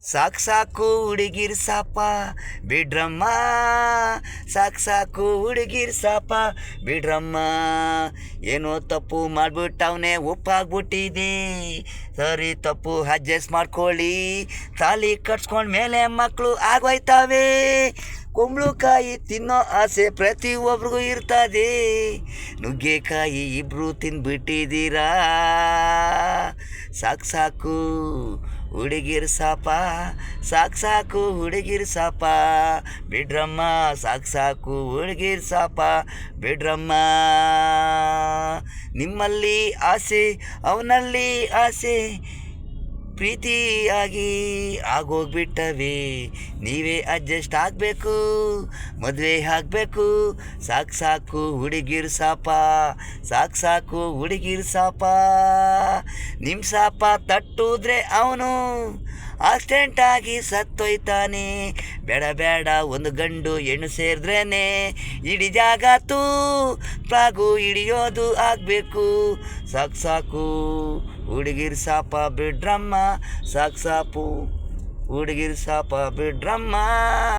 ಸಾಕು ಸಾಕು ಹುಡುಗಿರ್ ಸಾಪ ಬಿಡ್ರಮ್ಮ, ಸಾಕು ಸಾಕು ಹುಡುಗಿರ್ ಸಾಪ ಬಿಡ್ರಮ್ಮ. ಏನೋ ತಪ್ಪು ಮಾಡ್ಬಿಟ್ಟವನೇ, ಉಪ್ಪಾಗ್ಬಿಟ್ಟಿದೆ. ಸರಿ ತಪ್ಪು ಅಡ್ಜಸ್ಟ್ ಮಾಡ್ಕೊಳ್ಳಿ, ತಾಲಿ ಕಟ್ಸ್ಕೊಂಡ ಮೇಲೆ ಮಕ್ಕಳು ಆಗೋಯ್ತವೆ. ಕುಂಬಳಕಾಯಿ ತಿನ್ನೋ ಆಸೆ ಪ್ರತಿಯೊಬ್ರಿಗೂ ಇರ್ತದೆ. ನುಗ್ಗೆಕಾಯಿ ಇಬ್ರು ತಿಂದ್ಬಿಟ್ಟಿದ್ದೀರಾ. ಸಾಕು ಸಾಕು ಹುಡುಗಿರ್ ಸಾಪ, ಸಾಕು ಸಾಕು ಹುಡುಗಿರ್ ಸಾಪ ಬಿಡ್ರಮ್ಮ, ಸಾಕು ಸಾಕು ಹುಡುಗಿರ್ ಸಾಪ ಬಿಡ್ರಮ್ಮ. ನಿಮ್ಮಲ್ಲಿ ಆಸೆ ಅವನಲ್ಲಿ ಆಸೆ ಪ್ರೀತಿಯಾಗಿ ಆಗೋಗ್ಬಿಟ್ಟವೆ. ನೀವೇ ಅಡ್ಜಸ್ಟ್ ಆಗಬೇಕು, ಮದುವೆ ಆಗಬೇಕು. ಸಾಕು ಸಾಕು ಹುಡುಗಿರ್ ಸಾಪ, ಸಾಕು ಸಾಕು ಹುಡುಗಿರ್ ಸಾಪ. ನಿಮ್ಮ ಸಾಪ ತಟ್ಟುದ್ರೆ ಅವನು ಆಕ್ಸಿಡೆಂಟಾಗಿ ಸತ್ತೋಯ್ತಾನೆ. ಬೇಡ ಬೇಡ, ಒಂದು ಗಂಡು ಹೆಣ್ಣು ಸೇರಿದ್ರೇನೆ ಇಡೀ ಜಾಗತ್ತು ಪ್ರಾಗು ಹಿಡಿಯೋದು ಆಗಬೇಕು. ಸಾಕು ಸಾಕು ಹುಡುಗಿರ್ ಸಾಪ ಬಿಡ್ರಮ್ಮ, ಸಾಕು ಸಾಕು ಹುಡುಗಿರ್ ಸಾಪ ಬಿಡ್ರಮ್ಮ.